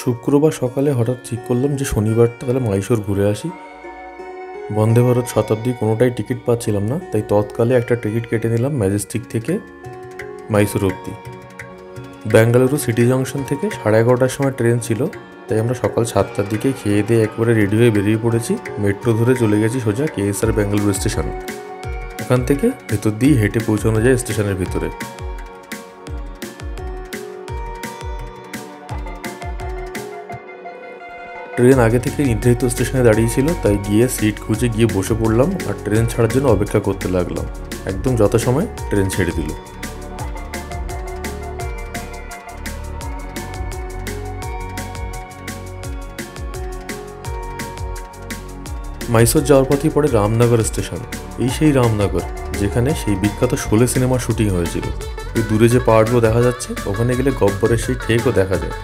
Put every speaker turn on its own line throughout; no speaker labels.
শুক্রবার সকালে হঠাৎ ঠিক করলাম যে শনিবারটা তাহলে মাইশোর ঘুরে আসি। বন্দে ভারত শতাব্দী কোনোটাই টিকিট পাচ্ছিলাম না, তাই তৎকালে একটা টিকিট কেটে নিলাম ম্যাজেস্টিক থেকে মাইসোর অবধি। বেঙ্গালুরু সিটি জংশন থেকে 11:30টার সময় ট্রেন ছিল, তাই আমরা সকাল 7টার দিকে খেয়ে দিয়ে একবারে রেডি হয়ে বেরিয়ে পড়েছি। মেট্রো ধরে চলে গেছি সোজা কেএসআর বেঙ্গালুরু স্টেশন। ওখান থেকে ভেতর দিয়ে হেঁটে পৌঁছানো যায় স্টেশনের ভিতরে। ট্রেন আগে থেকে নির্ধারিত স্টেশনে দাঁড়িয়েছিল, তাই গিয়ে সিট খুঁজে গিয়ে বসে পড়লাম আর ট্রেন ছাড়ার জন্য অপেক্ষা করতে লাগলাম। একদম যথাসময়ে ট্রেন ছেড়ে দিল। মাইসোর যাওয়ার পথেই পড়ে রামনগর স্টেশন। এই সেই রামনগর যেখানে সেই বিখ্যাত শোলে সিনেমার শুটিং হয়েছিল। ওই দূরে যে পাহাড়গুলো দেখা যাচ্ছে, ওখানে গেলে গব্বরের সেই ঠেকও দেখা যায়।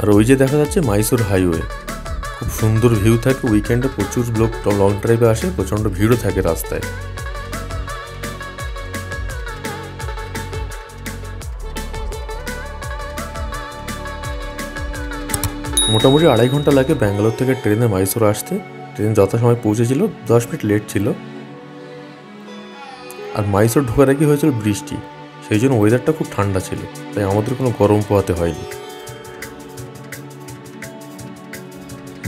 আর ওই যে দেখা যাচ্ছে মাইসোর হাইওয়ে, খুব সুন্দর ভিউ থাকে। উইকেন্ডে প্রচুর লোক লং ড্রাইভে আসে, প্রচণ্ড ভিড়ও থাকে রাস্তায়। মোটামুটি 2.5 ঘন্টা লাগে ব্যাঙ্গালোর থেকে ট্রেনে মাইসোর আসতে। ট্রেন যথাসময় পৌঁছেছিল, 10 মিনিট লেট ছিল। আর মাইসোর ঢোকার আগে হয়েছিল বৃষ্টি, সেই জন্য ওয়েদারটা খুব ঠান্ডা ছিল, তাই আমাদের কোনো গরম পোহাতে হয়নি।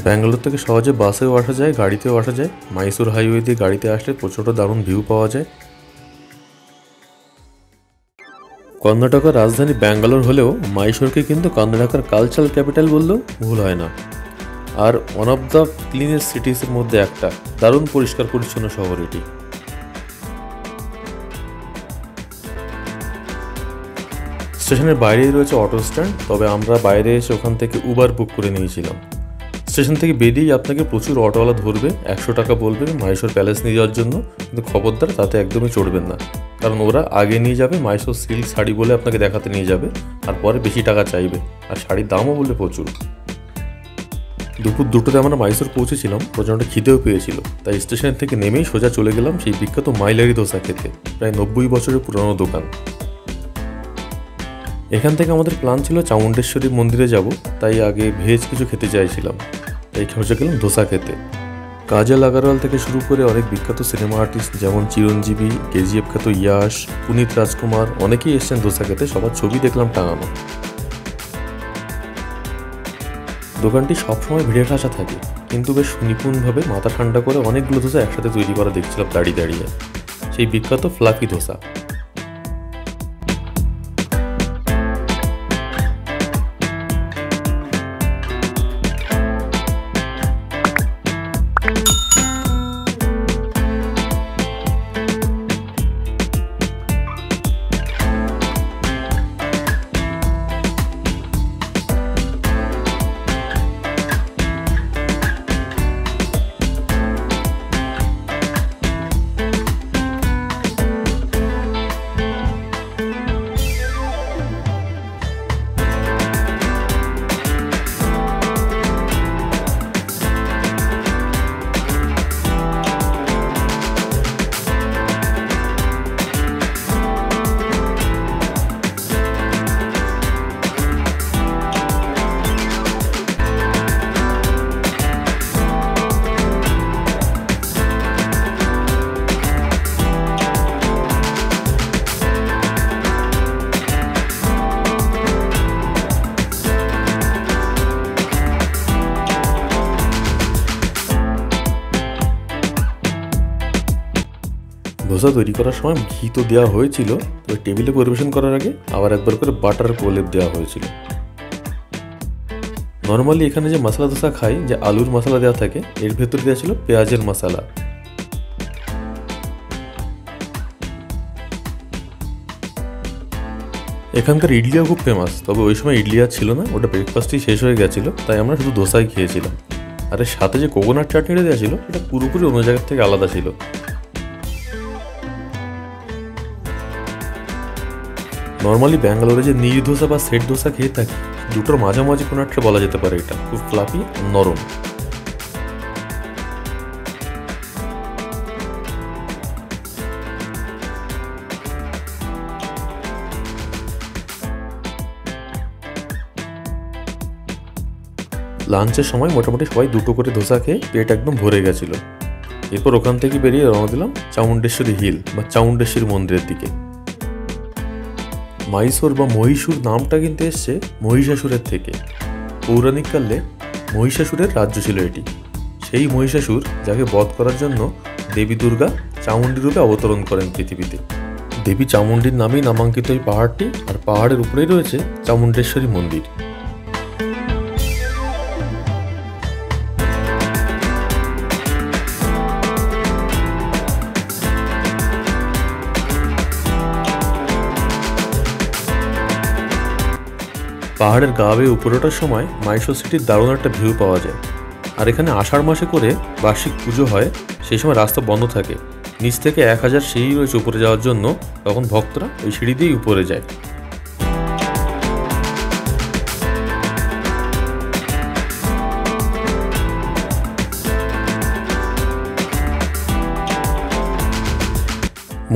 ব্যাঙ্গালোর থেকে সহজে বাসেও আসা যায়, গাড়িতেও আসা যায়। মাইসোর হাইওয়ে দিয়ে গাড়িতে আসলে প্রচণ্ড দারুণ ভিউ পাওয়া যায়। কর্ণাটকের রাজধানী ব্যাঙ্গালোর হলেও মাইসোরকে কিন্তু কর্ণাটকের কালচারাল ক্যাপিটাল বললেও ভুল হয় না। আর ওয়ান অফ দ্য ক্লিনেস্ট সিটিসের মধ্যে একটা। দারুণ পরিষ্কার পরিচ্ছন্ন শহর এটি। স্টেশনের বাইরেই রয়েছে অটো স্ট্যান্ড, তবে আমরা বাইরে এসে ওখান থেকে উবার বুক করে নিয়েছিলাম। স্টেশন থেকে বেরিয়েই আপনাকে প্রচুর অটোওয়ালা ধরবে, 100 টাকা বলবে মাইসোর প্যালেস নিয়ে যাওয়ার জন্য। কিন্তু খবরদার তাতে একদমই চড়বেন না, কারণ ওরা আগে নিয়ে যাবে মাইসোর সিল্ক শাড়ি বলে আপনাকে দেখাতে নিয়ে যাবে, আর পরে বেশি টাকা চাইবে। আর শাড়ির দামও বলবে প্রচুর। দুপুর 2টোতে আমরা মাইসোর পৌঁছেছিলাম, প্রচণ্ড খিদেও পেয়েছিল, তাই স্টেশন থেকে নেমেই সোজা চলে গেলাম সেই বিখ্যাত মাইলারি দোসা খেতে। প্রায় 90 বছরের পুরনো দোকান। এখান থেকে আমাদের প্ল্যান ছিল চামুণ্ডেশ্বরী মন্দিরে যাব, তাই আগে ভেজ কিছু খেতে চাইছিলাম, তাই খরচা গেলাম দোসা খেতে। কাজল আগারওয়াল থেকে শুরু করে অনেক বিখ্যাত সিনেমা আর্টিস্ট যেমন চিরঞ্জীবী, কেজিএফ খ্যাত ইয়াশ, পুনিত রাজকুমার অনেকেই এসছেন দোসা খেতে। সবার ছবি দেখলাম টাঙানো। দোকানটি সবসময় ভিড়ে ঠাসা থাকে, কিন্তু বেশ নিপুণভাবে মাথা ঠান্ডা করে অনেকগুলো দোসা একসাথে তৈরি করা দেখছিলাম দাঁড়িয়ে দাঁড়িয়ে। সেই বিখ্যাত ফ্লাফি দোসা। দোসা তৈরি করার সময় ঘি তো দেওয়া হয়েছিল, তবে টেবিলে পরিবেশন করার আগে আবার একবার করে বাটার প্রলেপ দেওয়া হয়েছিল। নর্মালি এখানে যে মশলা দোসা খাই, যে আলুর মশলা দেওয়া থাকে, এর ভেতর দেওয়া ছিল পেঁয়াজের মশলা। এখানকার ইডলিও খুব ফেমাস, তবে ওই সময় ইডলি আর ছিল না, ওটা ব্রেকফাস্টই শেষ হয়ে গেছিলো, তাই আমরা শুধু দোসাই খেয়েছিলাম। আর এর সাথে যে কোকোনাট চাটনিটা দেওয়া ছিল, এটা পুরোপুরি অন্য জায়গার থেকে আলাদা ছিল। নর্মালি ব্যাঙ্গালোরে যে নীর দোসা বা সেট দোসা খেয়ে থাকি, দুটোর মাঝামাঝি কোনো একটা বলা যেতে পারে। এটা খুব ফ্লাফি, নরম। লাঞ্চের সময় মোটামুটি সবাই দুটো করে ধোসা খেয়ে পেট একদম ভরে গেছিল। এরপর ওখান থেকে বেরিয়ে রওনা দিলাম চামুণ্ডেশ্বরী হিল বা চামুণ্ডেশ্বরী মন্দিরের দিকে। মাইসোর বা মহীশূর নামটা কিন্তু এসছে মহিষাসুরের থেকে। পৌরাণিক কালে মহিষাসুরের রাজ্য ছিল এটি। সেই মহিষাসুর যাকে বধ করার জন্য দেবী দুর্গা চামুণ্ডী রূপে অবতরণ করেন পৃথিবীতে। দেবী চামুণ্ডীর নামেই নামাঙ্কিত এই পাহাড়টি, আর পাহাড়ের উপরেই রয়েছে চামুণ্ডেশ্বরী মন্দির। পাহাড়ের গা বেয়ে উপরে ওঠার সময় মাইসোর সিটির দারুণ একটা ভিউ পাওয়া যায়। আর এখানে আষাঢ় মাসে করে বার্ষিক পুজো হয়, সেই সময় রাস্তা বন্ধ থাকে। নিচ থেকে 1000 সিঁড়ি রয়েছে উপরে যাওয়ার জন্য, তখন ভক্তরা ওই সিঁড়ি দিয়েই উপরে যায়।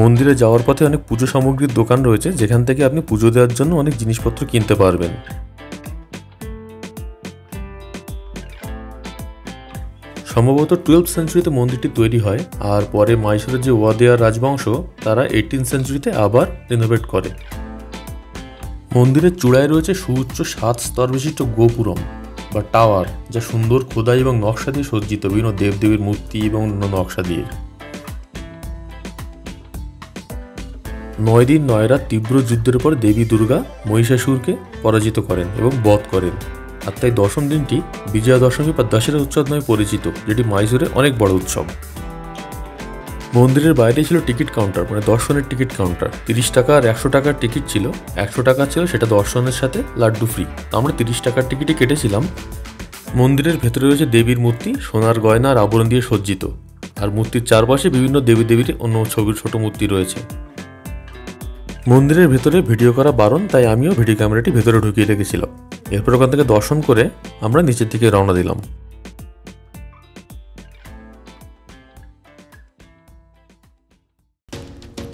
মন্দিরে যাওয়ার পথে অনেক পুজো সামগ্রীর দোকান রয়েছে, যেখান থেকে আপনি পুজো দেওয়ার জন্য অনেক জিনিসপত্র কিনতে পারবেন। সম্ভবত 12th সেঞ্চুরিতে মন্দিরটি তৈরি হয়, আর পরে মাইসোরের যে ওয়াদিয়ার রাজবংশ তারা 18th সেঞ্চুরিতে আবার রিনোভেট করে। মন্দিরের চূড়ায় রয়েছে সুউচ্চ 7 স্তর বিশিষ্ট গোপুরম বা টাওয়ার, যা সুন্দর খোদাই এবং নকশা দিয়ে সজ্জিত, বিভিন্ন দেবদেবীর মূর্তি এবং অন্য নকশা দিয়ে। 9 দিন 9 রাত তীব্র যুদ্ধের পর দেবী দুর্গা মহিষাসুরকে পরাজিত করেন এবং বধ করেন, আর তাই দশম দিনটি বিজয়া দশমী বা দশেরা উৎসব নামে পরিচিত, যেটি মাইসোরে অনেক বড় উৎসব। মন্দিরের বাইরে ছিল টিকিট কাউন্টার, মানে দর্শনের টিকিট কাউন্টার। 30 টাকা আর 100 টাকার টিকিট ছিল। 100 টাকা ছিল সেটা দর্শনের সাথে লাড্ডু ফ্রি, তো আমরা 30 টাকার টিকিটই কেটেছিলাম। মন্দিরের ভেতরে রয়েছে দেবীর মূর্তি, সোনার গয়না আর আবরণ দিয়ে সজ্জিত, আর মূর্তির চারপাশে বিভিন্ন দেবী দেবীর অন্য ছবির ছোট মূর্তি রয়েছে। মন্দিরের ভেতরে ভিডিও করা বারণ, তাই আমিও ভিডিও ক্যামেরাটি ভেতরে ঢুকিয়ে রেখেছিলাম। এরপর ওখান থেকে দর্শন করে আমরা নিচের দিকে রওনা দিলাম।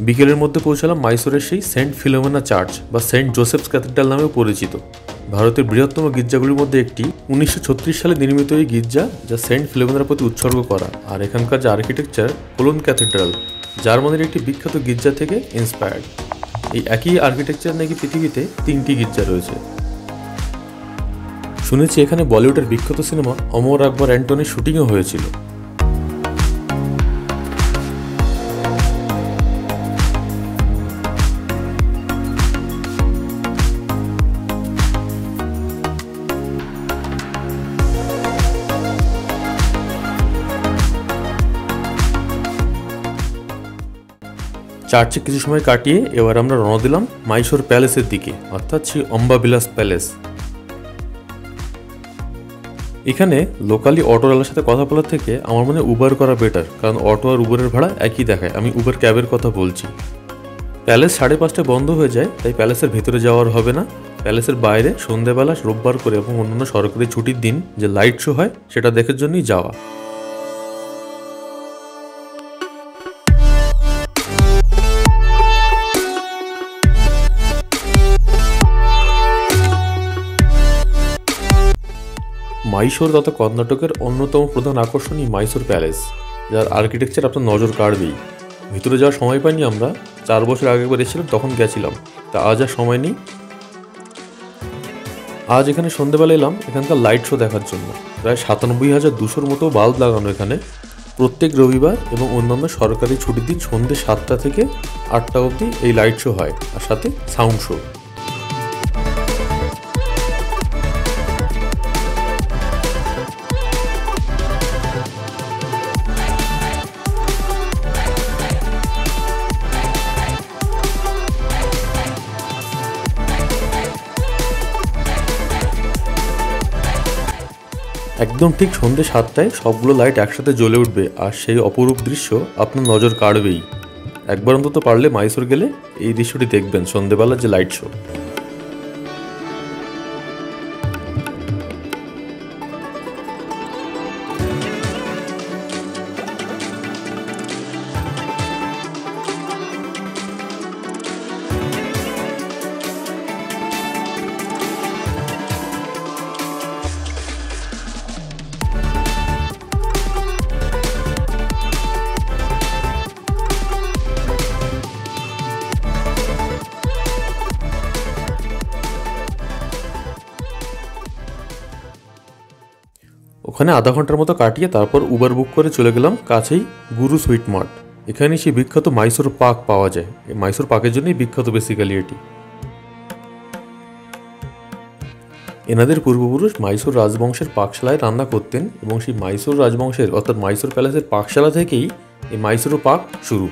বিকেলের মধ্যে পৌঁছালাম মাইসোরের সেই সেন্ট ফিলোমেনা চার্চ বা সেন্ট জোসেফস ক্যাথিড্রাল নামেও পরিচিত। ভারতের বৃহত্তম গির্জাগুলির মধ্যে একটি। 1936 সালে নির্মিত এই গির্জা, যা সেন্ট ফিলোমেনার প্রতি উৎসর্গ করা, আর এখানকার যে আর্কিটেকচার কোলোন ক্যাথিড্রাল, জার্মানির একটি বিখ্যাত গির্জা থেকে ইন্সপায়ার্ড। এই একই আর্কিটেকচার নাকি পৃথিবীতে 3টি গির্জা রয়েছে। শুনেছি এখানে বলিউডের বিখ্যাত সিনেমা অমর আকবর অ্যান্টনির শুটিংও হয়েছিল। চার্চে কিছু সময় কাটিয়ে এবার আমরা রওনা দিলাম মাইসোর প্যালেসের দিকে, অর্থাৎ সেই অম্বাবিলাস প্যালেস। এখানে লোকালি অটোওয়ালার সাথে কথা বলার থেকে আমার মনে উবার করা বেটার, কারণ অটো আর উবারের ভাড়া একই দেখায়। আমি উবার ক্যাবের কথা বলছি। প্যালেস 5:30টায় বন্ধ হয়ে যায়, তাই প্যালেসের ভেতরে যাওয়ার হবে না। প্যালেসের বাইরে সন্ধ্যেবেলা রোববার করে এবং অন্যান্য সরকারি ছুটির দিন যে লাইট শো হয় সেটা দেখার জন্যই যাওয়া। মাইসোর তথা কর্ণাটকের অন্যতম প্রধান আকর্ষণই মাইসোর প্যালেস, যার আর্কিটেকচার আপনার নজর কাড়বেই। ভিতরে যাওয়ার সময় পাইনি আমরা, 4 বছর আগে একবার এসেছিলাম, তখন গেছিলাম, তা আজ আর সময় নেই। আজ এখানে সন্ধ্যেবেলা এলাম এখানকার লাইট শো দেখার জন্য। প্রায় 97,200 মতো বাল্ব লাগানো এখানে। প্রত্যেক রবিবার এবং অন্যান্য সরকারি ছুটির দিন সন্ধ্যে 7টা থেকে 8টা অবধি এই লাইট শো হয়, আর সাথে সাউন্ড শো। একদম ঠিক সন্ধ্যে 7টায় সবগুলো লাইট একসাথে জ্বলে উঠবে, আর সেই অপরূপ দৃশ্য আপনার নজর কাড়বেই। একবার অন্তত পারলে মাইসোর গেলে এই দৃশ্যটি দেখবেন, সন্ধ্যেবেলার যে লাইট শো। ওখানে আধা ঘন্টার মতো কাটিয়ে তারপর উবার বুক করে চলে গেলাম কাছেই গুরু সুইট মার্ট। এখানে সেই বিখ্যাত মাইসোর পাক পাওয়া যায়। এই মাইসোর পাকের জন্যই বিখ্যাত বেসিক্যালি এটি। এনাদের পূর্বপুরুষ মাইসোর রাজবংশের পাকশালায় রান্না করতেন এবং সেই মাইসোর রাজবংশের অর্থাৎ মাইসোর প্যালেসের পাকশালা থেকেই এই মাইসোর পাক শুরু।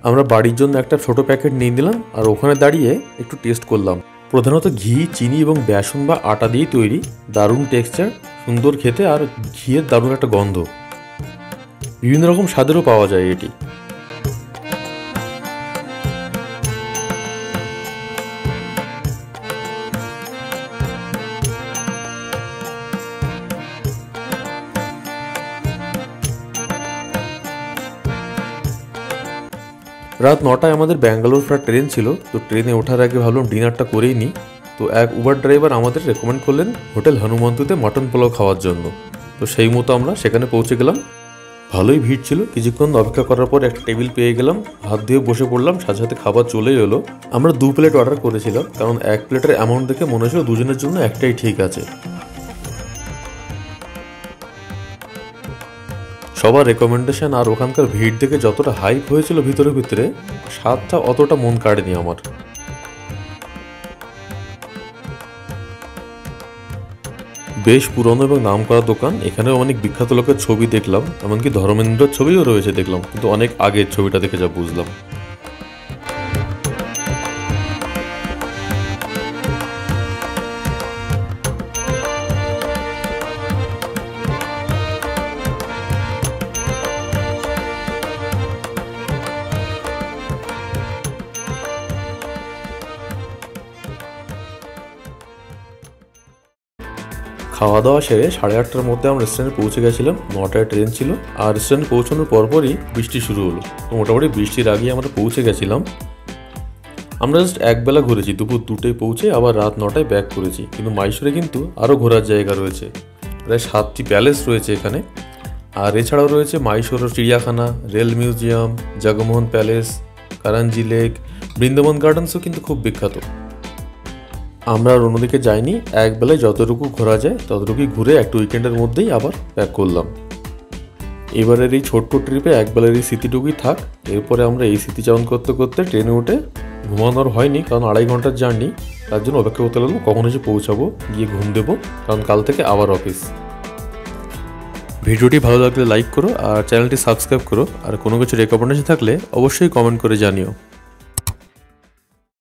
আমরা বাড়ির জন্য একটা ছোট প্যাকেট নিয়ে নিলাম আর ওখানে দাঁড়িয়ে একটু টেস্ট করলাম। প্রধানত ঘি, চিনি এবং বেসন বা আটা দিয়ে তৈরি, দারুণ টেক্সচার, সুন্দর খেতে আর ঘিয়ের দারুণ একটা গন্ধ। বিভিন্ন রকম স্বাদেরও পাওয়া যায় এটি। রাত 9টায় আমাদের ব্যাঙ্গালোর ফেরার ট্রেন ছিল, তো ট্রেনে ওঠার আগে ভাবলাম ডিনারটা করেই নিই। তো এক উবার ড্রাইভার আমাদের রেকমেন্ড করলেন হোটেল হনুমন্তুতে মটন পোলাও খাওয়ার জন্য। তো সেই মতো আমরা সেখানে পৌঁছে গেলাম। ভালোই ভিড় ছিল। কিছুক্ষণ অপেক্ষা করার পর একটা টেবিল পেয়ে গেলাম, হাত দিয়ে বসে পড়লাম, সাথে সাথে খাবার চলেই এলো। আমরা 2 প্লেট অর্ডার করেছিলাম, কারণ 1 প্লেটের অ্যামাউন্ট দেখে মনে হয়েছিল দুজনের জন্য একটাই ঠিক আছে। সবার রেকমেন্ডেশন আর ওখানকার ভিড় দেখে যতটা হাইপ হয়েছিল ভিতরে ভিতরে, স্বাদটা অতটা মন কাড়েনি আমার। বেশ পুরনো এবং নাম করা দোকান। এখানেও অনেক বিখ্যাত লোকের ছবি দেখলাম, এমনকি ধর্মেন্দ্রের ছবিও রয়েছে দেখলাম, কিন্তু অনেক আগের ছবিটা দেখে যা বুঝলাম। খাওয়া দাওয়া সেরে 8:30টার মধ্যে আমরা রেস্টুরেন্টে পৌঁছে গেছিলাম। 9টায় ট্রেন ছিল আর রেস্টুরেন্টে পৌঁছানোর পরপরই বৃষ্টি শুরু হলো। তো মোটামুটি বৃষ্টির আগেই আমরা পৌঁছে গেছিলাম। আমরা জাস্ট একবেলা ঘুরেছি, দুপুর 2টায় পৌঁছে আবার রাত 9টায় ব্যাক করেছি। কিন্তু মাইসোরে কিন্তু আরও ঘোরার জায়গা রয়েছে, প্রায় 7টি প্যালেস রয়েছে এখানে। আর এছাড়াও রয়েছে মাইসোর চিড়িয়াখানা, rail museum, Jagmohan palace, Karanji lake, Brindavan গার্ডেন্সও কিন্তু খুব বিখ্যাত। আমরা আর অন্যদিকে যাইনি, একবেলায় যতটুকু ঘোরা যায় ততটুকুই ঘুরে একটা উইকেন্ডের মধ্যেই আবার ব্যাক করলাম। এবারের এই ছোট্ট ট্রিপে একবেলার এই স্মৃতিটুকুই থাক। এরপরে আমরা এই স্মৃতিচারণ করতে করতে ট্রেনে উঠে ঘুমানোর হয়নি, কারণ 2.5 ঘন্টার জার্নি, তার জন্য অপেক্ষা করতে লাগলো কখন এসে পৌঁছাবো, গিয়ে ঘুম দেবো, কারণ কাল থেকে আবার অফিস। ভিডিওটি ভালো লাগলে লাইক করো আর চ্যানেলটি সাবস্ক্রাইব করো। আর কোনো কিছু রেকমেন্ডেশন থাকলে অবশ্যই কমেন্ট করে জানিও।